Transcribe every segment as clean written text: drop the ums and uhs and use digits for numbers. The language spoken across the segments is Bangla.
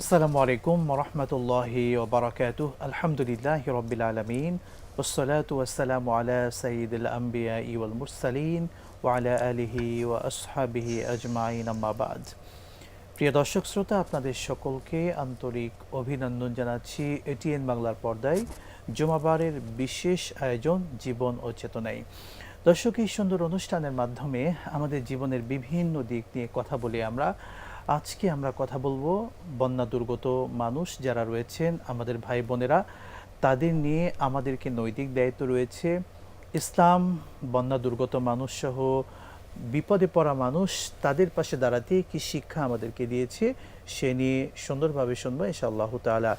আসসালামু আলাইকুম ওরহমতুল্লাহি ওবরাকাতুহ। আলহামদুলিল্লাহি রব্বিল আলামিন ওয়াসসালাতু ওয়াসসালামু আলা সাইয়্যিদিল আমবিয়া ওয়াল মুরসালিন ওয়া আলা আলিহি ওয়া আসহাবিহি আজমাইন, আম্মা বাদ। প্রিয় দর্শক শ্রোতা, আপনাদের সকলকে আন্তরিক অভিনন্দন জানাচ্ছি এটিএন বাংলার পর্দায় জুমাবারের বিশেষ আয়োজন জীবন ও চেতনায়। দর্শক, এই সুন্দর অনুষ্ঠানের মাধ্যমে আমাদের জীবনের বিভিন্ন দিক নিয়ে কথা বলি আজকে আমরা কথা বলবো বন্যা দুর্গত মানুষ যারা রয়েছেন, আমাদের ভাই বোনেরা, তাদের নিয়ে আমাদেরকে নৈতিক দায়িত্ব রয়েছে। ইসলাম বন্যা দুর্গত মানুষ সহ বিপদে পড়া মানুষ, তাদের পাশে দাঁড়াতে কি শিক্ষা আমাদেরকে দিয়েছে সে নিয়ে সুন্দরভাবে শুনবো ইনশাআল্লাহ তাআলা।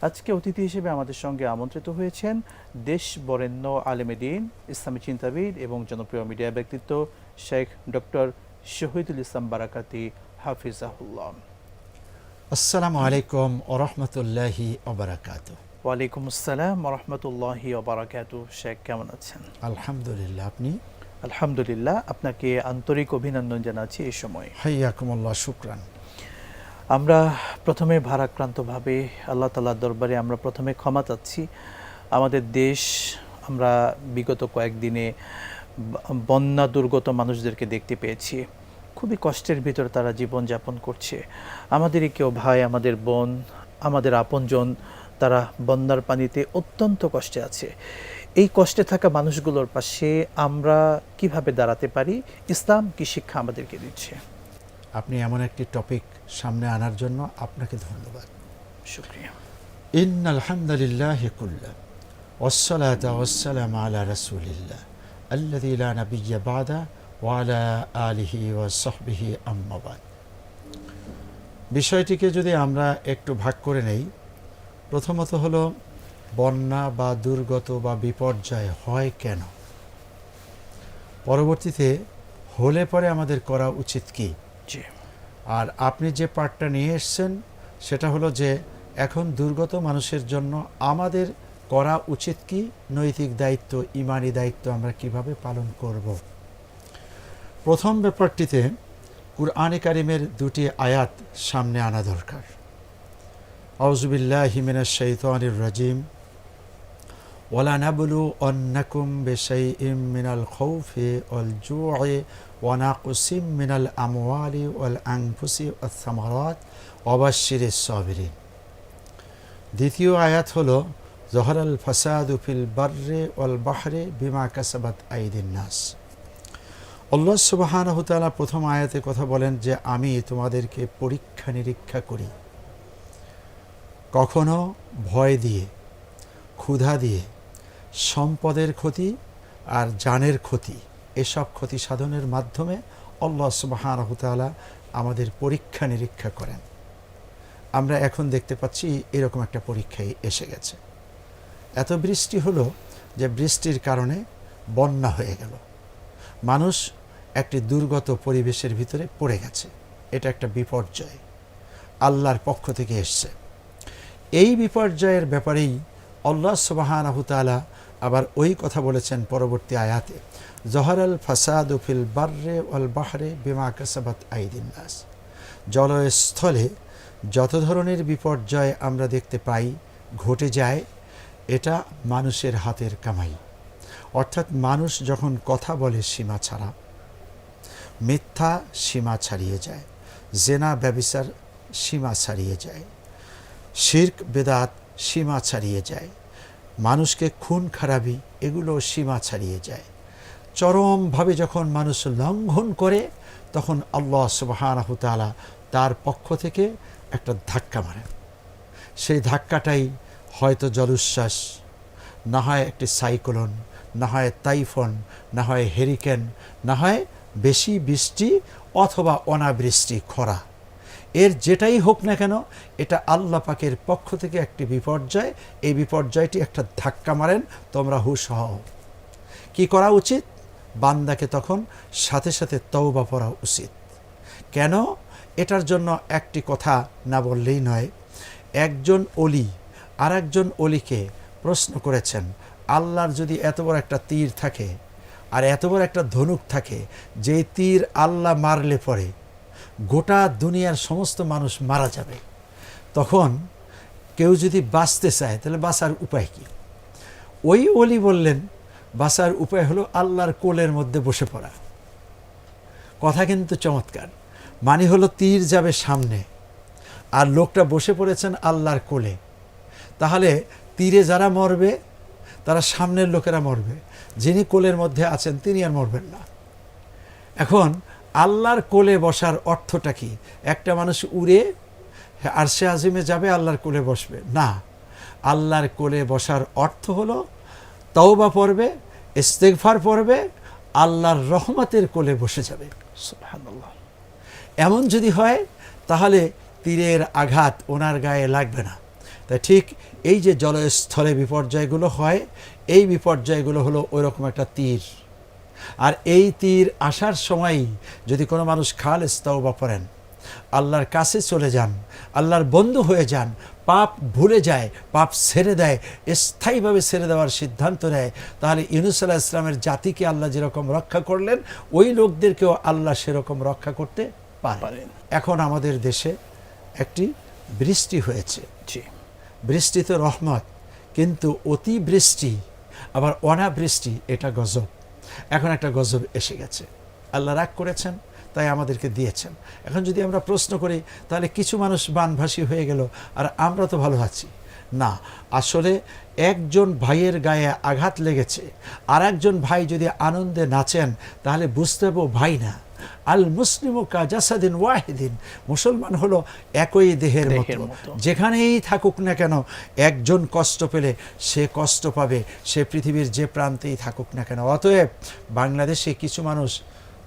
আজকে অতিথি হিসেবে আমাদের সঙ্গে আমন্ত্রিত হয়েছেন দেশ বরেণ্য আলেমে দ্বীন, ইসলামী চিন্তাবিদ এবং জনপ্রিয় মিডিয়া ব্যক্তিত্ব শেখ ডক্টর শহীদুল ইসলাম বারাকাতি হাফিজাহুল্লাহ। আসসালামু আলাইকুম ওরহমতুল্লাহি ওবারাকাতুহ। ওয়ালাইকুম আসসালাম ওরহমতুল্লাহি ওবারাকাতুহ। শেখ, কেমন আছেন? আলহামদুলিল্লাহ, আপনি? আলহামদুলিল্লাহ, আপনাকে আন্তরিক অভিনন্দন জানাচ্ছি এই সময়। হাইয়াকুমুল্লাহ, শুকরান। আমরা প্রথমে ভারাক্রান্তভাবে আল্লাহ তাআলার দরবারে আমরা প্রথমে ক্ষমা চাচ্ছি। আমাদের দেশ, আমরা বিগত কয়েকদিনে বন্যা দুর্গত মানুষদেরকে দেখতে পেয়েছি। খুবই কষ্টের ভিতর তারা জীবনযাপন করছে। আমাদেরই কেউ ভাই, আমাদের বোন, আমাদের আপনজন, তারা বন্যার পানিতে অত্যন্ত কষ্টে আছে। এই কষ্টে থাকা মানুষগুলোর পাশে আমরা কিভাবে দাঁড়াতে পারি? ইসলাম কি শিক্ষা আমাদেরকে দিচ্ছে? আপনি এমন একটি টপিক সামনে আনার জন্য আপনাকে ধন্যবাদ। শুকরিয়া। ইন্নাল হামদুলিল্লাহি কুল্লা ওয়াসসালাতু ওয়াসসালামু আলা রাসূলিল্লাহ আল্লাযী লা নাবিয়্যা বা'দা ওয়া আলা আলিহি ওয়া সাহবিহি আম্মা বা'দ। বিষয়টিকে যদি আমরা একটু ভাগ করে নেই, প্রথমত হলো বন্যা বা দুর্গত বা বিপর্যয় হয় কেন, পরবর্তীতে হলে পরে আমাদের করা উচিত কি। আর আপনি যে পার্টটা নিয়ে এসছেন সেটা হলো যে এখন দুর্গত মানুষের জন্য আমাদের করা উচিত কি, নৈতিক দায়িত্ব, ইমানি দায়িত্ব আমরা কিভাবে পালন করব। প্রথম ব্যাপারটিতে কুরআনে কারিমের দুটি আয়াত সামনে আনা দরকার। আউযু বিল্লাহি মিনাশ শাইতানির রাজিম। ওয়ালা নাবলুওয়ান্নাকুম বিশাইইম মিনাল খাউফি ওয়াল জু'i ওয়া নাকসিম মিনাল আমওয়ালি ওয়াল আনফুসি ওয়াস সামারাত ওয়া বাশশিরিস সাবিরিন। দ্বিতীয় আয়াত হলো যহরাল ফাসাদু ফিল বাররি ওয়াল বাহরি বিমা কাসাবাত আইদিন নাস। আল্লাহ সুবহানাহু ওয়া তাআলা প্রথম আয়াতে কথা বলেন যে আমি তোমাদেরকে পরীক্ষা নিরীক্ষা করি, কখনো ভয় দিয়ে, ক্ষুধা দিয়ে, সম্পদের ক্ষতি আর জানের ক্ষতি, এসব ক্ষতি সাধনের মাধ্যমে আল্লাহ সুবহানাহু ওয়া তাআলা আমাদের পরীক্ষা নিরীক্ষা করেন। আমরা এখন দেখতে পাচ্ছি এরকম একটা পরীক্ষায় এসে গেছে। এত বৃষ্টি হলো যে বৃষ্টির কারণে বন্যা হয়ে গেল, মানুষ একটি দুর্গত পরিবেশের ভিতরে পড়ে গেছে। এটা একটা বিপর্যয়, আল্লাহর পক্ষ থেকে এসছে। এই বিপর্যয়ের ব্যাপারেই আল্লাহ সুবহানাহু ওয়া তাআলা আবার ওই কথা বলেছেন পরবর্তী আয়াতে, যহরাল ফাসাদু ফিল বাররি ওয়াল বাহরি বিমা কাসাবাত আইদিন নাস। জলস্থলে যত ধরনের বিপর্যয় আমরা দেখতে পাই, ঘটে যায়, এটা মানুষের হাতের কামাই। অর্থাৎ মানুষ যখন কথা বলে সীমা ছাড়া, মিথ্যা সীমা ছাড়িয়ে যায়, জেনা ব্যভিচার সীমা ছাড়িয়ে যায়, শিরক বেদাত সীমা ছাড়িয়ে যায়, মানুষকে খুন খারাপি এগুলো সীমা ছাড়িয়ে যায়। চরমভাবে যখন মানুষ লঙ্ঘন করে, তখন আল্লাহ সুবহানাহু ওয়া তাআলা তার পক্ষ থেকে একটা ধাক্কা মারেন। সেই ধাক্কাটাই হয়তো জলোচ্ছ্বাস, না হয় একটি সাইক্লোন, না হয় টাইফুন, না হয় হেরিকেন, না হয় বেশি বৃষ্টি অথবা অনাবৃষ্টি, খরা। এর যেটাই হোক না কেন, এটা আল্লাহ পাকের পক্ষ থেকে একটি বিপর্যয়। এই বিপর্যয়টি একটা ধাক্কা মারেন, তোমরা হুঁশ হও। কি করা উচিত? বান্দাকে তখন সাথে সাথে তওবা পড়া উচিত। কেন? এটার জন্য একটি কথা না বললেই নয়। একজন অলি আর একজন অলিকে প্রশ্ন করেছেন, আল্লাহর যদি এত বড় একটা তীর থাকে আর এত বড় একটা ধনুক থাকে, যে তীর আল্লাহ মারলে পরে গোটা দুনিয়ার সমস্ত মানুষ মারা যাবে, তখন কেউ যদি বাঁচতে চায় তাহলে বাঁচার উপায় কি? ওই ওলি বললেন বাঁচার উপায় হলো আল্লাহর কোলের মধ্যে বসে পড়া। কথা কিন্তু চমৎকার, মানে হলো তীর যাবে সামনে আর লোকটা বসে পড়েছেন আল্লাহর কোলে, তাহলে তীরে যারা মরবে তারা সামনের লোকেরা মরবে, যিনি কোলের মধ্যে আছেন তিনি আর মরবেন না। এখন আল্লাহর কোলে বসার অর্থটা কি? একটা মানুষ উড়ে আরশে আজিমে যাবে আল্লাহর কোলে বসবে না। আল্লাহর কোলে বসার অর্থ হলো তওবা পড়বে, ইস্তেগফার পড়বে, আল্লাহর রহমতের কোলে বসে যাবে। সুবহানাল্লাহ। এমন যদি হয় তাহলে তীরের আঘাত ওনার গায়ে লাগবে না। তাই ঠিক এই যে জলস্থলে বিপর্যয়গুলো হয়, এই বিপর্যয়গুলো হলো ওই রকম একটা তীর। আর এই তীর আসার সময়ই যদি কোনো মানুষ খালেস তওবা পড়েন, আল্লাহর কাছে চলে যান, আল্লাহর বন্ধু হয়ে যান, পাপ ভুলে যায়, পাপ ছেড়ে দেয়, স্থায়ীভাবে ছেড়ে দেওয়ার সিদ্ধান্ত নেয়, তাহলে ইউনূস আলাইহিস সালামের জাতিকে আল্লাহ যেরকম রক্ষা করলেন ওই লোকদেরকেও আল্লাহ সেরকম রক্ষা করতে পারেন। এখন আমাদের দেশে একটি বৃষ্টি হয়েছে, বৃষ্টি তো রহমত, কিন্তু অতি বৃষ্টি আবার অনাবৃষ্টি এটা গজব। এখন একটা গজব এসে গেছে, আল্লাহ রাগ করেছেন তাই আমাদেরকে দিয়েছেন। এখন যদি আমরা প্রশ্ন করি তাহলে কিছু মানুষ বানভাসী হয়ে গেল আর আমরা তো ভালো আছি না। আসলে একজন ভাইয়ের গায়ে আঘাত লেগেছে, আর একজন ভাই যদি আনন্দে নাচেন তাহলে বুঝতে হবে ভাই না। আল মুসলিমু কা জাসাদিন ওয়াহিদিন, মুসলমান হলো একই দেহের মতো, যেখানেই থাকুক না কেন একজন কষ্ট পেলে সে কষ্ট পাবে, সে পৃথিবীর যে প্রান্তেই থাকুক না কেন। অতএব বাংলাদেশে কিছু মানুষ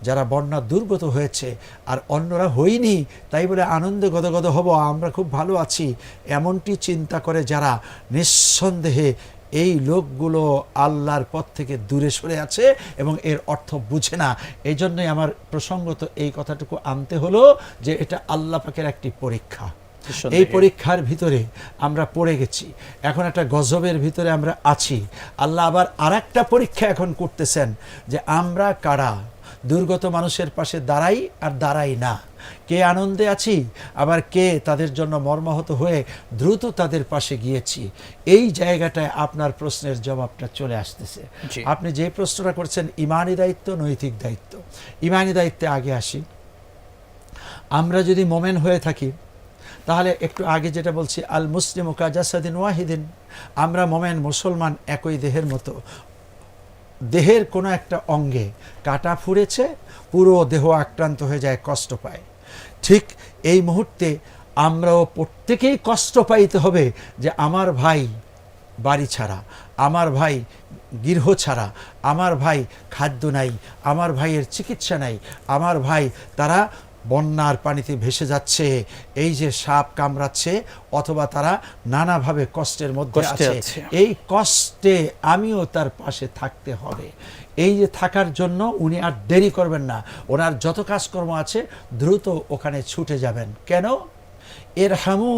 যারা বন্যা দুর্গত হয়েছে আর অন্যরা হয়নি তাই বলে আনন্দে গদগদ হব, আমরা খুব ভালো আছি, এমনটি চিন্তা করে যারা, নিঃসন্দেহে এই লোকগুলো আল্লাহর পথ থেকে দূরে সরে আছে এবং এর অর্থ বুঝে না। এই জন্যই আমার প্রসঙ্গত এই কথাটুকু আনতে হলো যে এটা আল্লাহ পাকের একটি পরীক্ষা। এই পরীক্ষার ভিতরে আমরা পড়ে গেছি, এখন একটা গজবের ভিতরে আমরা আছি। আল্লাহ আবার আরেকটা পরীক্ষা এখন করতেছেন যে আমরা কারা দুর্গত মানুষের পাশে দাঁড়াই আর দাঁড়াই না, কে আনন্দে আছি আবার কে তাদের জন্য মর্মাহত হয়ে দ্রুত তাদের পাশে গিয়েছি। এই জায়গাটায় আপনার প্রশ্নের জবাবটা চলে আসতেছে। আপনি যে প্রশ্নটা করছেন ইমানি দায়িত্ব, নৈতিক দায়িত্ব। ইমানি দায়িত্বে আগে আসি। আমরা যদি মোমেন হয়ে থাকি তাহলে একটু আগে যেটা বলছি আল মুসলিমু কা জাসাদিন ওয়াহিদিন, আমরা মোমেন মুসলমান একই দেহের মতো। দেহের কোনো একটা অঙ্গে কাটা ফুঁড়েছে, পুরো দেহ আক্রান্ত হয়ে যায়, কষ্ট পায়। ঠিক এই মুহূর্তে আমরাও প্রত্যেকেই কষ্ট পাইতে হবে যে আমার ভাই বাড়ি ছাড়া, আমার ভাই গৃহ ছাড়া, আমার ভাই খাদ্য নাই, আমার ভাইয়ের চিকিৎসা নাই, আমার ভাই তারা বন্যার পানিতে ভেসে যাচ্ছে, এই যে সাপ কামড়াচ্ছে, অথবা তারা নানাভাবে কষ্টের মধ্যে আছে। এই কষ্টে আমিও তার পাশে থাকতে হবে। এই যে থাকার জন্য উনি আর দেরি করবেন না, ওনার যত কাজকর্ম আছে দ্রুত ওখানে ছুটে যাবেন। কেন? ইরহামু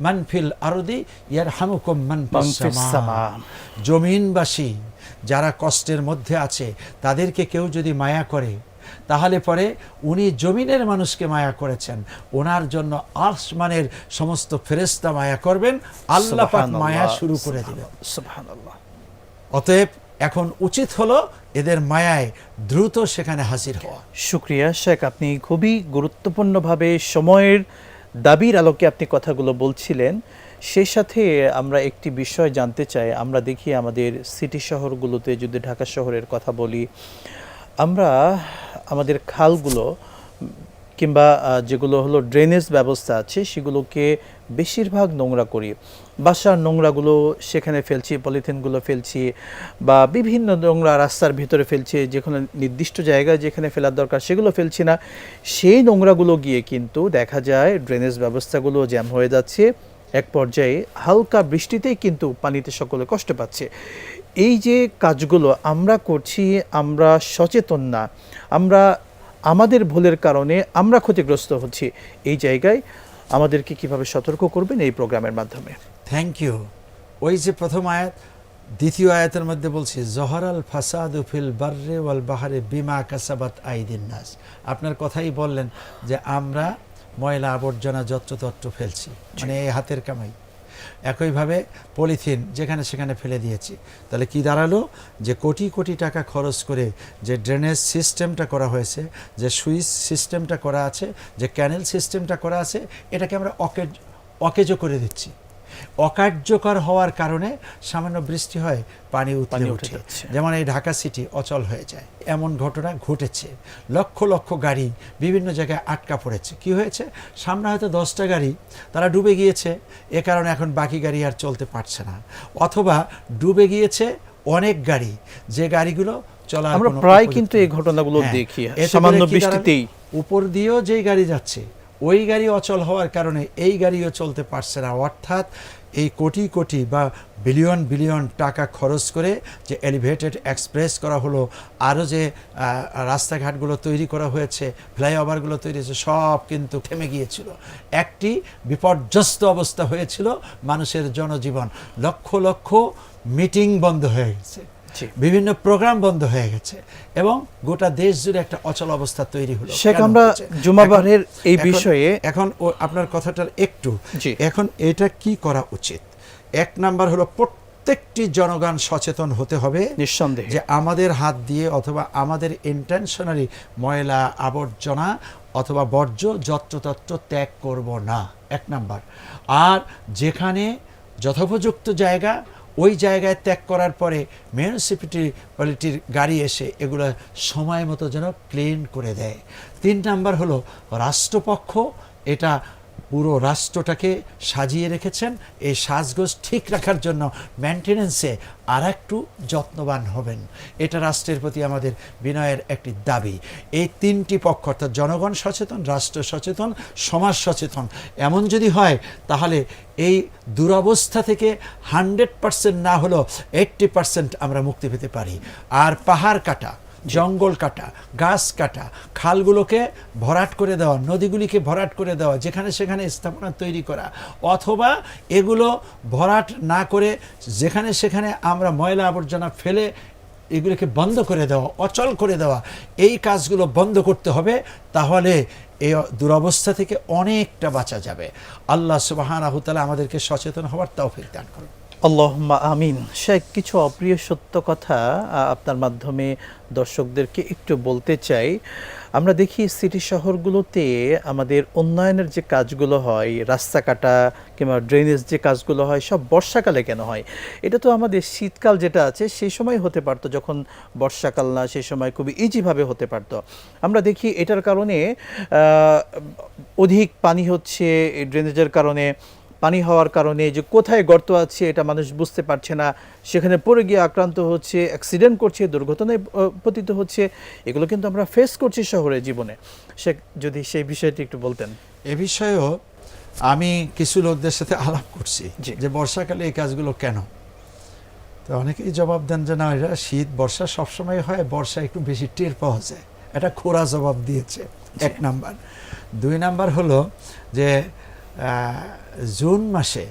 মান ফিল আরদি ইয়ারহামুকুম মান ফিস সামা। জমিনবাসী যারা কষ্টের মধ্যে আছে তাদেরকে কেউ যদি মায়া করে তাহলে পরে উনি জমিনের মানুষকে মায়া করেছেন, ওনার জন্য আসমানের সমস্ত ফেরেশতা মায়া করবেন, আল্লাহ পাক মায়া শুরু করে দিবেন। সুবহানাল্লাহ। অতএব এখন উচিত হলো এদের মায়ায় দ্রুত সেখানে হাজির হওয়া। শুকরিয়া শেখ, আপনি খুবই গুরুত্বপূর্ণভাবে সময়ের দাবির আলোকে আপনি কথাগুলো বলছিলেন। সেই সাথে আমরা একটি বিষয় জানতে চাই। আমরা দেখি আমাদের সিটি শহরগুলোতে, যদি ঢাকা শহরের কথা বলি, আমরা আমাদের খালগুলো কিংবা যেগুলো হলো ড্রেনেজ ব্যবস্থা আছে সেগুলোকে বেশিরভাগ নোংরা করি। বাসার নোংরাগুলো সেখানে ফেলছি, পলিথিনগুলো ফেলছি, বা বিভিন্ন নোংরা রাস্তার ভিতরে ফেলছি, যেখানে নির্দিষ্ট জায়গায় যেখানে ফেলার দরকার সেগুলো ফেলছি না। সেই নোংরাগুলো গিয়ে কিন্তু দেখা যায় ড্রেনেজ ব্যবস্থাগুলো জ্যাম হয়ে যাচ্ছে। এক পর্যায়ে হালকা বৃষ্টিতেই কিন্তু পানিতে সকলে কষ্ট পাচ্ছে। এই যে কাজগুলো আমরা করছি, আমরা সচেতন না, আমরা আমাদের ভুলের কারণে আমরা ক্ষতিগ্রস্ত হচ্ছি। এই জায়গায় আমাদেরকে কিভাবে সতর্ক করবেন এই প্রোগ্রামের মাধ্যমে? Thank you. ওই যে প্রথম আয়াত, দ্বিতীয় আয়াতের মধ্যে বলছি জহরাল ফাসাদু ফিল বাররে ওয়াল বাহরে বিমা কাসাবাত আইদিন নাস। আপনার কথাই বললেন যে আমরা ময়লা আবর্জনা যত্রতত্র ফেলছি, মানে এই হাতের কামাই। একইভাবে পলিথিন যেখানে সেখানে ফেলে দিয়েছি। তাহলে কি দাঁড়ালো, যে কোটি কোটি টাকা খরচ করে যে ড্রেনেজ সিস্টেমটা করা হয়েছে, যে সুইচ সিস্টেমটা করা আছে, যে ক্যানেল সিস্টেমটা করা আছে, এটাকে আমরা অকেজ করে দিচ্ছি। অকার্যকর হওয়ার কারণে সামান্য বৃষ্টি হয়, পানি উঠে ওঠে, যেমন এই ঢাকা সিটি অচল হয়ে যায়। এমন ঘটনা ঘটেছে। লক্ষ লক্ষ গাড়ি বিভিন্ন জায়গায় আটকা পড়েছে। কি হয়েছে, সামনে হয়তো 10টা গাড়ি তারা ডুবে গিয়েছে, এ কারণে এখন বাকি গাড়ি আর চলতে পারছে না। অথবা ডুবে গিয়েছে অনেক গাড়ি, যে গাড়িগুলো চলার আমরা প্রায় কিন্তু এই ঘটনাগুলো দেখি সামান্য বৃষ্টিতেই। উপর দিয়েও যেই গাড়ি যাচ্ছে ওই গাড়ি অচল হওয়ার কারণে এই গাড়িও চলতে পারছে না। অর্থাৎ এই কোটি কোটি বা বিলিয়ন বিলিয়ন টাকা খরচ করে যে এলিভেটেড এক্সপ্রেস করা হলো, আরও যে রাস্তাঘাটগুলো তৈরি করা হয়েছে, ফ্লাইওভারগুলো তৈরি হয়েছে, সব কিন্তু থেমে গিয়েছিল। একটি বিপর্যস্ত অবস্থা হয়েছিল মানুষের জনজীবন। লক্ষ লক্ষ মিটিং বন্ধ হয়ে গেছে, বিভিন্ন প্রোগ্রাম বন্ধ হয়ে গেছে এবং গোটা দেশ জুড়ে একটা অচল অবস্থা তৈরি হলো। শেখ, আমরা জুমাবারের এই বিষয়ে এখন আপনার কথাটার একটু, এখন এটা কি করা উচিত? এক নাম্বার হলো প্রত্যেকটি জনগণ সচেতন হতে হবে নিঃসন্দেহে যে আমাদের হাত দিয়ে অথবা আমাদের ইন্টেনশনালি ময়লা আবর্জনা অথবা বর্জ্য যত্রতত্র ত্যাগ করব না, এক নাম্বার। আর যেখানে যথোপযুক্ত জায়গা, ওই জায়গায় ত্যাগ করার পরে মিউনিসিপ্যালিটির গাড়ি এসে এগুলো সময় মতো যেন ক্লিন করে দেয়। 3 নাম্বার হলো রাষ্ট্রপক্ষ এটা পুরো রাষ্ট্রটাকে সাজিয়ে রেখেছেন, এই সাজগোজ ঠিক রাখার জন্য মেনটেনেন্সে আর একটু যত্নবান হবেন। এটা রাষ্ট্রের প্রতি আমাদের বিনয়ের একটি দাবি। এই 3টি পক্ষ, অর্থাৎ জনগণ সচেতন, রাষ্ট্র সচেতন, সমাজ সচেতন, এমন যদি হয় তাহলে এই দুরবস্থা থেকে 100% না হলেও 80% আমরা মুক্তি পেতে পারি। আর পাহাড় কাটা, জঙ্গল কাটা, গাছ কাটা, খালগুলোকে ভরাট করে দেওয়া, নদীগুলিকে ভরাট করে দেওয়া, যেখানে সেখানে স্থাপনা তৈরি করা, অথবা এগুলো ভরাট না করে যেখানে সেখানে আমরা ময়লা আবর্জনা ফেলে এগুলোকে বন্ধ করে দেওয়া, অচল করে দেওয়া, এই কাজগুলো বন্ধ করতে হবে। তাহলে এই দুরবস্থা থেকে অনেকটা বাঁচা যাবে। আল্লাহ সুবহানাহু ওয়া তাআলা আমাদেরকে সচেতন হওয়ার তৌফিক দান করুন। আল্লাহুম্মা আমিন। শেখ, কিছু অপ্রিয় সত্য কথা আপনার মাধ্যমে দর্শকদেরকে একটু বলতে চাই। আমরা দেখি সিটি শহরগুলোতে আমাদের উন্নয়নের যে কাজগুলো হয়, রাস্তা কাটা কিংবা ড্রেনেজ যে কাজগুলো হয়, সব বর্ষাকালে কেন হয়? এটা তো আমাদের শীতকাল যেটা আছে সেই সময় হতে পারতো, যখন বর্ষাকাল না সেই সময় খুবই ইজিভাবে হতে পারতো। আমরা দেখি এটার কারণে অধিক পানি হচ্ছে, এই ড্রেনেজের কারণে পানি হওয়ার কারণে যে কোথায় গর্ত আছে এটা মানুষ বুঝতে পারছে না, সেখানে পড়ে গিয়ে আক্রান্ত হচ্ছে, অ্যাক্সিডেন্ট করছে, দুর্ঘটনায় পতিত হচ্ছে। এগুলো কিন্তু আমরা ফেস করছি শহরের জীবনে। সে যদি সেই বিষয়টি একটু বলতেন। এ বিষয়েও আমি কিছু লোকদের সাথে আলাপ করছি যে বর্ষাকালে এই কাজগুলো কেন। তো অনেকেই জবাব দেন যে না, এটা শীত বর্ষা সবসময় হয়, বর্ষা একটু বেশি টের পাওয়া যায়। এটা খোঁড়া জবাব দিয়েছে, 1 নাম্বার। 2 নাম্বার হলো যে জুন মাসে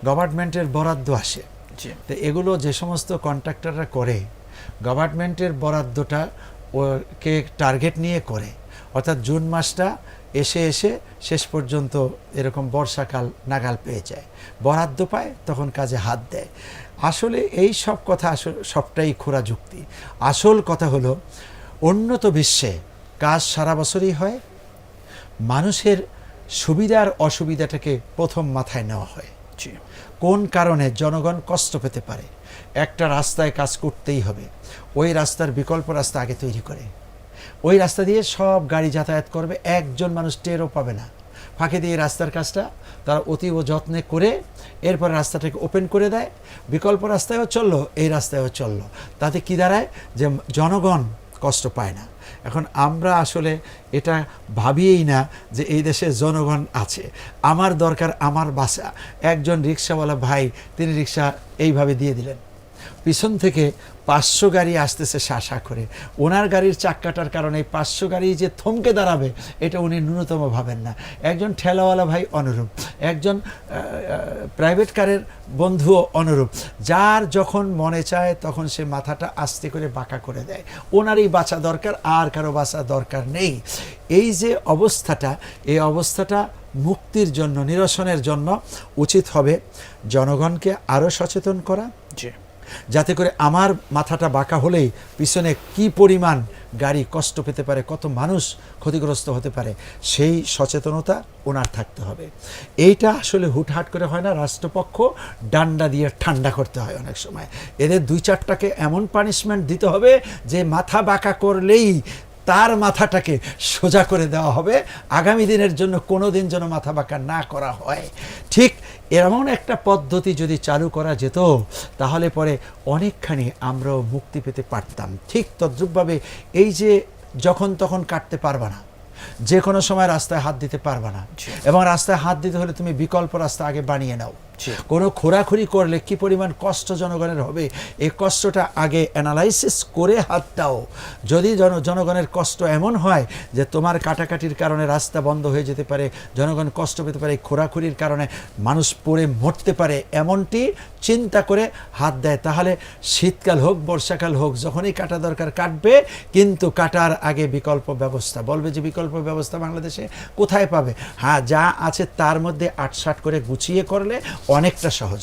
গভর্নমেন্টের বরাদ্দ আসে, তো এগুলো যে সমস্ত কন্ট্রাক্টররা করে গভর্নমেন্টের বরাদ্দটা ওকে টার্গেট নিয়ে করে, অর্থাৎ জুন মাসটা এসে শেষ পর্যন্ত এরকম বর্ষাকাল নাগাল পেয়ে যায়, বরাদ্দ পায়, তখন কাজে হাত দেয়। আসলে এই সব কথা আসলে সবটাই খোঁড়া যুক্তি। আসল কথা হলো উন্নত বিশ্বে কাজ সারা বছরই হয়, মানুষের সুবিধার অসুবিধাটাকে প্রথম মাথায় নেওয়া হয়। কোন কারণে জনগণ কষ্ট পেতে পারে, একটা রাস্তায় কাজ করতেই হবে, ওই রাস্তার বিকল্প রাস্তা আগে তৈরি করে, ওই রাস্তা দিয়ে সব গাড়ি যাতায়াত করবে, একজন মানুষ টেরও পাবে না। ফাঁকে দিয়ে রাস্তার কাজটা তারা অতীব যত্নে করে এরপরে রাস্তাটাকে ওপেন করে দেয়, বিকল্প রাস্তায়ও চললো, এই রাস্তায়ও চললো। তাতে কি দাঁড়ায় যে জনগণ কষ্ট পায় না। এখন আমরা আসলে এটা ভাবিয়েই না যে এই দেশে জনগণ আছে, আমার দরকার আমার বাসা। একজন রিক্সাওয়ালা ভাই, তিনি রিক্সা এইভাবে দিয়ে দিলেন, পিছন থেকে 500 গাড়ি আসতেছে শাসা করে, ওনার গাড়ির চাক্কাটার কারণে 500 গাড়ি যে থমকে দাঁড়াবে এটা উনি ন্যূনতম ভাবেন না। একজন ঠেলাওয়ালা ভাই অনুরূপ, একজন প্রাইভেট কারের বন্ধুও অনুরূপ, যার যখন মনে চায় তখন সে মাথাটা আস্তে করে বাঁকা করে দেয়, ওনারই বাঁচা দরকার, আর কারো বাঁচা দরকার নেই। এই যে অবস্থাটা, এই অবস্থাটা মুক্তির জন্য, নিরসনের জন্য উচিত হবে জনগণকে আরও সচেতন করা, যাতে করে আমার মাথাটা বাঁকা হলেই পিছনে কি পরিমাণ গাড়ি কষ্ট পেতে পারে, কত মানুষ ক্ষতিগ্রস্ত হতে পারে, সেই সচেতনতা ওনার থাকতে হবে। এইটা আসলে হুটহাট করে হয় না, রাষ্ট্রপক্ষ ডান্ডা দিয়ে ঠান্ডা করতে হয় অনেক সময়। এদের 2-4টাকে এমন পানিশমেন্ট দিতে হবে যে মাথা বাঁকা করলেই তার মাথাটাকে সোজা করে দেওয়া হবে, আগামী দিনের জন্য কোনো দিন যেন মাথা বাঁকা না করা হয়। ঠিক এমন একটা পদ্ধতি যদি চালু করা যেত, তাহলে পরে অনেকখানি আমরাও মুক্তি পেতে পারতাম। ঠিক তদ্রূপভাবে এই যে যখন তখন কাটতে পারবা না, যে কোনো সময় রাস্তায় হাত দিতে পারবা না, এবং রাস্তায় হাত দিতে হলে তুমি বিকল্প রাস্তা আগে বানিয়ে নাও। কোনো খোরাখুরি করলে কি পরিমাণ কষ্ট জনগণের হবে, এই কষ্টটা আগে অ্যানালাইসিস করে হাত দাও। যদি জনগণের কষ্ট এমন হয় যে তোমার কাটাকাটির কারণে রাস্তা বন্ধ হয়ে যেতে পারে, জনগণ কষ্ট পেতে পারে, খোরাখুরির কারণে মানুষ পড়ে মরতে পারে, এমনটি চিন্তা করে হাত দেয়, তাহলে শীতকাল হোক বর্ষাকাল হোক যখনই কাটা দরকার কাটবে, কিন্তু কাটার আগে বিকল্প ব্যবস্থা বলবে যে বিকল্প ব্যবস্থা বাংলাদেশে কোথায় পাবে? হ্যাঁ, যা আছে তার মধ্যে ৮-৬০ করে গুছিয়ে করলে অনেকটাই সহজ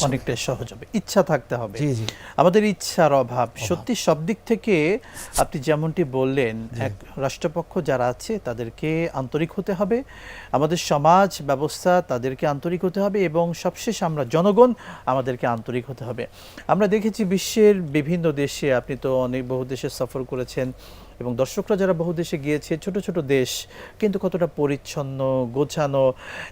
হবে। ইচ্ছা থাকতে হবে। জি। আমাদের ইচ্ছার অভাব সত্যি সব দিক থেকে। আপনি যেমনটি বললেন, এক রাষ্ট্রপক্ষ যারা আছে তাদেরকে আন্তরিক হতে হবে, আমাদের সমাজ ব্যবস্থা তাদেরকে আন্তরিক হতে হবে, এবং সবশেষ আমরা জনগণ আমাদেরকে আন্তরিক হতে হবে। আমরা দেখেছি বিশ্বের বিভিন্ন দেশে, আপনি তো বহু দেশে সফর করেছেন, এবং দর্শকরা যারা বহু দেশে গিয়েছে, ছোট ছোট দেশ কিন্তু কতটা পরিচ্ছন্ন, গোছানো।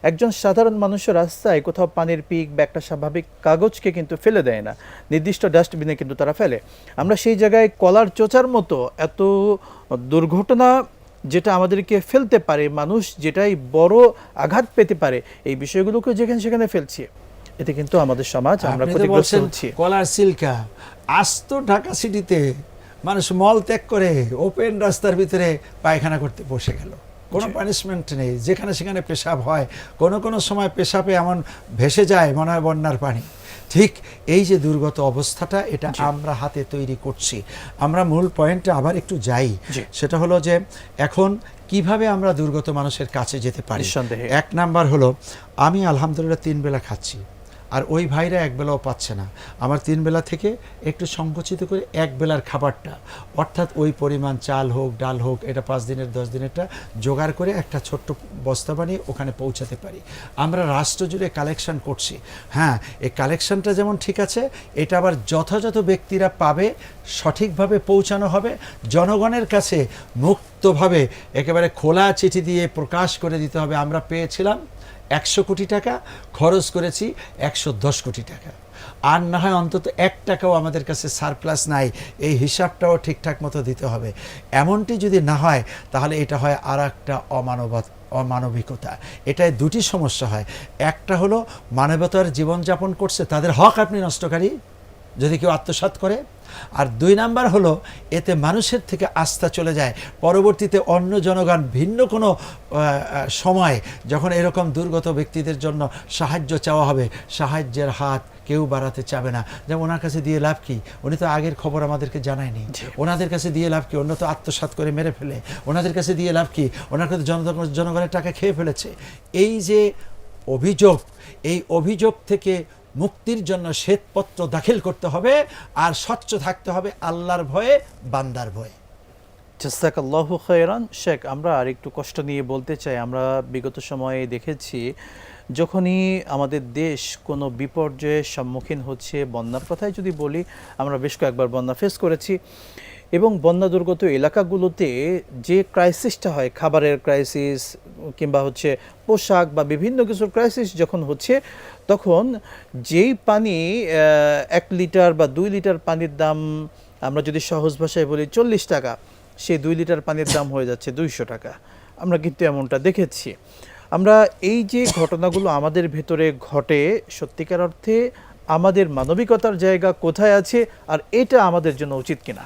একজন সাধারণ মানুষের রাস্তায় কোথাও পানির পিক বা একটা স্বাভাবিক কাগজকে কিন্তু ফেলে দেয় না, নির্দিষ্ট ডাস্টবিনে কিন্তু তারা ফেলে। আমরা সেই জায়গায় কলার চোচার মতো এত দুর্ঘটনা যেটা আমাদেরকে ফেলতে পারে, মানুষ যেটাই বড় আঘাত পেতে পারে, এই বিষয়গুলোকে যেখানে সেখানে ফেলছি। এতে কিন্তু আমাদের সমাজ আমরা ক্ষতিগ্রস্ত হচ্ছি। কলার সিল্কা আস্ত ঢাকা সিটিতে মানুষ মল ত্যাগ করে ওপেন রাস্তার ভিতরে পায়খানা করতে বসে গেল, কোনো পানিশমেন্ট নেই, যেখানে সেখানে পেশাব হয়, কোনো সময় পেশাবে এমন ভেসে যায় মনে হয় বন্যার পানি। ঠিক এই যে দুর্গত অবস্থাটা, এটা আমরা হাতে তৈরি করছি। আমরা মূল পয়েন্টে আবার একটু যাই, সেটা হলো যে এখন কিভাবে আমরা দুর্গত মানুষের কাছে যেতে পারি। 1 নাম্বার হলো, আমি আলহামদুলিল্লাহ 3 বেলা খাচ্ছি, আর ওই ভাইরা 1 বেলাও পাচ্ছে না। আমার 3 বেলা থেকে একটু সংকুচিত করে 1 বেলার খাবারটা, অর্থাৎ ওই পরিমাণ চাল হোক, ডাল হোক, এটা 5 দিনের 10 দিনেরটা জোগাড় করে একটা ছোট্ট বস্তা বানিয়ে ওখানে পৌঁছাতে পারি। আমরা রাষ্ট্র জুড়ে কালেকশন করছি। হ্যাঁ, এই কালেকশনটা যেমন ঠিক আছে, এটা আবার যথাযথ ব্যক্তিরা পাবে, সঠিকভাবে পৌঁছানো হবে জনগণের কাছে, মুক্তভাবে একেবারে খোলা চিঠি দিয়ে প্রকাশ করে দিতে হবে। আমরা পেয়েছিলাম 100 কোটি টাকা, খরচ করেছি 110 কোটি টাকা, আর না হয় অন্তত 1 টাকাও আমাদের কাছে সারপ্লাস নাই, এই হিসাবটাও ঠিকঠাক মতো দিতে হবে। এমনটি যদি না হয়, তাহলে এটা হয় আর একটা অমানবিকতা। এটায় 2টি সমস্যা হয়। একটা হলো মানবতার জীবনযাপন করছে, তাদের হক আপনি নষ্টকারী যদি কেউ আত্মসাৎ করে। আর 2 নাম্বার হলো, এতে মানুষের থেকে আস্থা চলে যায়। পরবর্তীতে অন্য জনগণ ভিন্ন কোনো সময় যখন এরকম দুর্গত ব্যক্তিদের জন্য সাহায্য চাওয়া হবে, সাহায্যের হাত কেউ বাড়াতে চাবে না। যেমন ওনার কাছে দিয়ে লাভ কি, উনি তো আগের খবর আমাদেরকে জানায়নি। ওনাদের কাছে দিয়ে লাভ কি, অন্য তো আত্মসাৎ করে মেরে ফেলে। ওনাদের কাছে দিয়ে লাভ কি, ওনার কাছে জনগণের টাকা খেয়ে ফেলেছে। এই যে অভিযোগ, এই অভিযোগ থেকে মুক্তির জন্য শ্বেতপত্র দাখিল করতে হবে, আর স্বচ্ছ থাকতে হবে আল্লাহর ভয়ে, বান্দার ভয়ে। জাযাকাল্লাহু খায়রান। শেখ, আমরা আর একটু কষ্ট নিয়ে বলতে চাই, আমরা বিগত সময়ে দেখেছি যখনই আমাদের দেশ কোনো বিপর্যয়ের সম্মুখীন হচ্ছে, বন্যার কথাই যদি বলি, আমরা বেশ কয়েকবার বন্যা ফেস করেছি, এবং বন্যা দুর্গত এলাকাগুলোতে যে ক্রাইসিসটা হয়, খাবারের ক্রাইসিস কিংবা পোশাক বা বিভিন্ন কিছুর ক্রাইসিস যখন হচ্ছে, তখন যেই পানি 1 লিটার বা 2 লিটার পানির দাম, আমরা যদি সহজ ভাষায় বলি 40 টাকা, সেই 2 লিটার পানির দাম হয়ে যাচ্ছে 200 টাকা। আমরা কিন্তু এমনটা দেখেছি। আমরা এই যে ঘটনাগুলো আমাদের ভেতরে ঘটে, সত্যিকার অর্থে আমাদের মানবিকতার জায়গা কোথায় আছে, আর এটা আমাদের জন্য উচিত কিনা?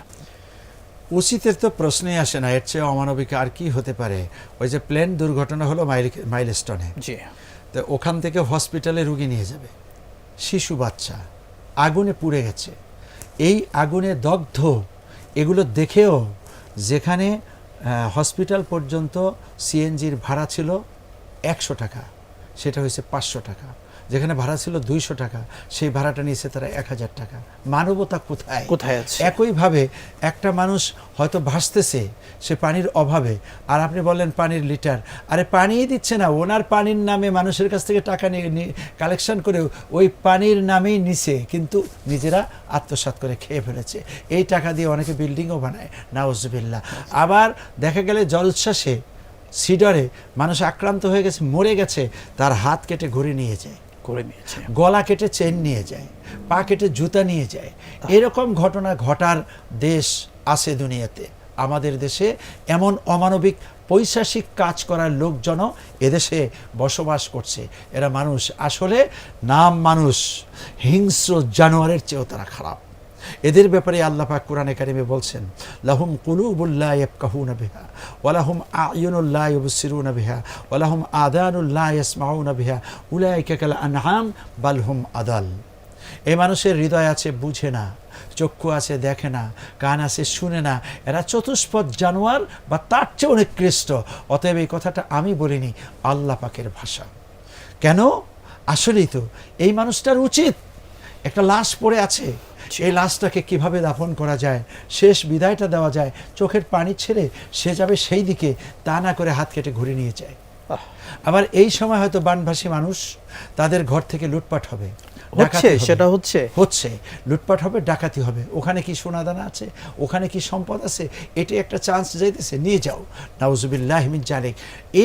উচিতের তো প্রশ্নই আসে না, এর চেয়ে অমানবিক আর কি হতে পারে। ওই যে প্লেন দুর্ঘটনা হলো মাইলস্টোনে, তো ওখান থেকে হসপিটালে রুগী নিয়ে যাবে, শিশু বাচ্চা আগুনে পুড়ে গেছে, এই আগুনে দগ্ধ, এগুলো দেখেও যেখানে হসপিটাল পর্যন্ত সিএনজির ভাড়া ছিল 100 টাকা, সেটা হয়েছে 500 টাকা। যেখানে ভাড়া ছিল 200 টাকা, সেই ভাড়াটা নিয়েছে তারা 1000 টাকা। মানবতা কোথায় কোথায় আছে? একইভাবে একটা মানুষ হয়তো ভাসতেছে সে পানির অভাবে, আর আপনি বললেন পানির লিটার, আরে পানিই দিচ্ছে না, ওনার পানির নামে মানুষের কাছ থেকে টাকা নিয়ে কালেকশন করে ওই পানির নামেই নিছে, কিন্তু নিজেরা আত্মসাৎ করে খেয়ে ফেলেছে। এই টাকা দিয়ে অনেকে বিল্ডিংও বানায়, নাউজুবিল্লাহ। আবার দেখা গেলে জলশ্বাসে সিডরে মানুষ আক্রান্ত হয়ে গেছে, মরে গেছে, তার হাত কেটে ঘুরে নিয়ে যায়, করে নিয়েছে, গলা কেটে চেন নিয়ে যায়, পা কেটে জুতা নিয়ে যায়। এরকম ঘটনা ঘটার দেশ আছে দুনিয়াতে। আমাদের দেশে এমন অমানবিক পৈশাচিক কাজ করার লোকজন এদেশে বসবাস করছে। এরা মানুষ আসলে নাম মানুষ, হিংস্র জানোয়ারের চেয়েও তারা খারাপ। এদের ব্যাপারে আল্লাহ পাক কোরআনে কারিমে বলছেন, লাহুম কুলুবুল লা ইয়াফকাহুনা বিহা ওয়া লাহুম আ'য়ুনুল লা ইউবসিরুনা বিহা ওয়া লাহুম আযানুল লা ইয়াসমাউনা বিহা উলাইকা কাল আনআম বাল হুম আদাল। এই মানুষের হৃদয় আছে, বুঝে না, চক্ষু আছে, দেখে না, কান আছে, শুনে না, এরা চতুষ্পদ জানোয়ার বা তার চেয়ে অনেক নিকৃষ্ট। অতএব এই কথাটা আমি বলিনি, আল্লাহ পাকের ভাষা। কেন? আসলেই তো এই মানুষটার উচিত, একটা লাশ পড়ে আছে, এই লাশটাকে কিভাবে দাফন করা যায়, শেষ বিদায়টা দেওয়া যায়, চোখের পানি ছেড়ে সে যাবে সেই দিকে, তা না করে হাত কেটে ঘুরে নিয়ে যায়। আবার এই সময় হয়তো বানভাসী মানুষ, তাদের ঘর থেকে লুটপাট হবে, সেটা হচ্ছে লুটপাট হবে, ডাকাতি হবে। ওখানে কি সোনাদানা আছে, ওখানে কি সম্পদ আছে, এটি একটা চান্স যাইতেছে, নিয়ে যাও। নাউজুবিল্লাহি মিন জালিক।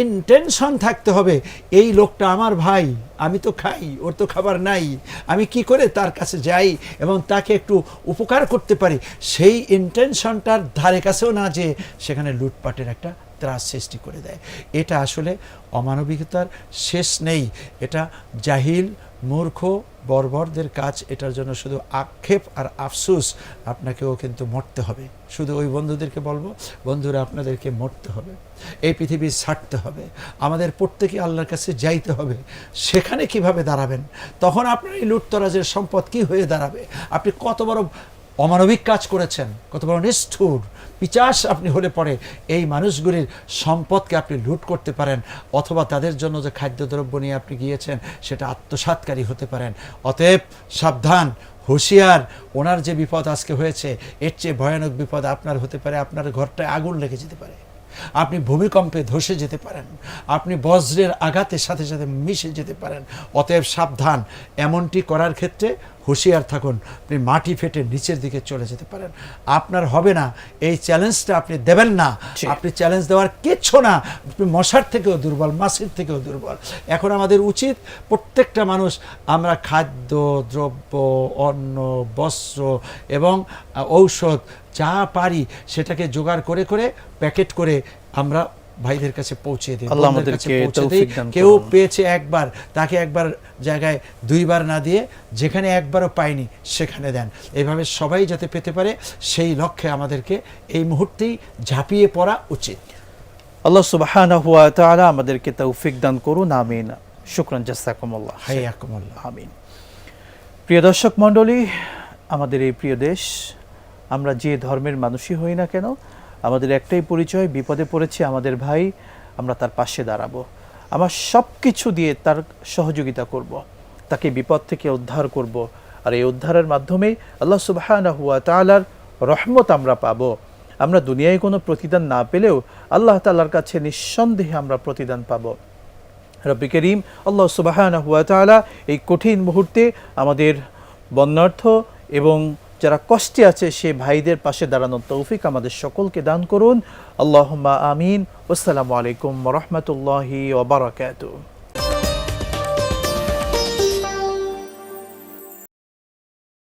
ইন্টেনশন থাকতে হবে, এই লোকটা আমার ভাই, আমি তো খাই, ওর তো খাবার নাই, আমি কি করে তার কাছে যাই এবং তাকে একটু উপকার করতে পারি, সেই ইন্টেনশনটার ধারে কাছেও না যে সেখানে লুটপাটের একটা ত্রাস সৃষ্টি করে দেয়। এটা আসলে অমানবিকতার শেষ নেই, এটা জাহিল মূর্খ বর্বরদের কাজ। এটার জন্য শুধু আক্ষেপ আর আফসোস, আপনাকেও কিন্তু মরতে হবে। শুধু ওই বন্ধুদেরকে বলবো, বন্ধুরা আপনাদেরকে মরতে হবে, এই পৃথিবী ছাড়তে হবে, আমাদের প্রত্যেকে আল্লাহর কাছে যাইতে হবে। সেখানে কিভাবে দাঁড়াবেন, তখন আপনার এই লুটতরাজের সম্পদ কি হয়ে দাঁড়াবে? আপনি কত বড় অমানবিক কাজ করেছেন, কত বড় নিষ্ঠুর পিচাস আপনি হলে পরে এই মানুষগুলির সম্পদকে আপনি লুট করতে পারেন, অথবা তাদের জন্য যে খাদ্যদ্রব্য নিয়ে আপনি গিয়েছেন সেটা আত্মসাৎকারী হতে পারেন। অতএব সাবধান, হুঁশিয়ার। ওনার যে বিপদ আজকে হয়েছে, এর চেয়ে ভয়ানক বিপদ আপনার হতে পারে। আপনার ঘরটায় আগুন লেগে যেতে পারে, আপনি ভূমিকম্পে ধসে যেতে পারেন, আপনি বজ্রের আঘাতের সাথে সাথে মিশে যেতে পারেন। অতএব সাবধান, এমনটি করার ক্ষেত্রে হুঁশিয়ার থাকুন, আপনি মাটি ফেটে নিচের দিকে চলে যেতে পারেন। আপনার হবে না, এই চ্যালেঞ্জটা আপনি দেবেন না। আপনি চ্যালেঞ্জ দেওয়ার কিচ্ছু না, আপনি মশার থেকেও দুর্বল, মাছির থেকেও দুর্বল। এখন আমাদের উচিত প্রত্যেকটা মানুষ, আমরা খাদ্য দ্রব্য, অন্ন, বস্ত্র এবং ঔষধ যা পারি সেটাকে জোগাড় করে করে প্যাকেট করে আমরা ভাইদের কাছে পৌঁছে দিই। কেউ পেয়েছে একবার, তাকে একবার জায়গায় দুইবার না দিয়ে যেখানে একবারও পায়নি সেখানে দেন। এইভাবে সবাই যাতে পেতে পারে সেই লক্ষ্যে আমাদেরকে এই মুহূর্তেই ঝাঁপিয়ে পড়া উচিত। আল্লাহ সুবহানাহু ওয়া তাআলা আমাদেরকে তৌফিক দান করুন, আমিন। শুকরান, জাযাকুমুল্লাহ, হাইয়াকুমুল্লাহ, আমিন। প্রিয় দর্শক মণ্ডলী, আমাদের এই প্রিয় দেশ, আমরা যে ধর্মের মানুষই হই না কেন, আমাদের একটাই পরিচয়, বিপদে পড়েছে আমাদের ভাই, আমরা তার পাশে দাঁড়াবো, আমার সব কিছু দিয়ে তার সহযোগিতা করব, তাকে বিপদ থেকে উদ্ধার করব। আর এই উদ্ধারের মাধ্যমে আল্লাহ সুবহানাহু ওয়া তাআলার রহমত আমরা পাবো। আমরা দুনিয়ায় কোনো প্রতিদান না পেলেও আল্লাহ তাআলার কাছে নিঃসন্দেহে আমরা প্রতিদান পাবো। রব্বি করিম আল্লাহ সুবহানাহু ওয়া তাআলা এই কঠিন মুহূর্তে আমাদের বন্যার্থ এবং যারা কষ্টে আছে সে ভাইদের পাশে দাঁড়ানোর তৌফিক আমাদের সকলকে দান করুন। আল্লাহুম্মা আমিন। আসসালামু আলাইকুম ওয়া রাহমাতুল্লাহি ওয়া বারাকাতুহু।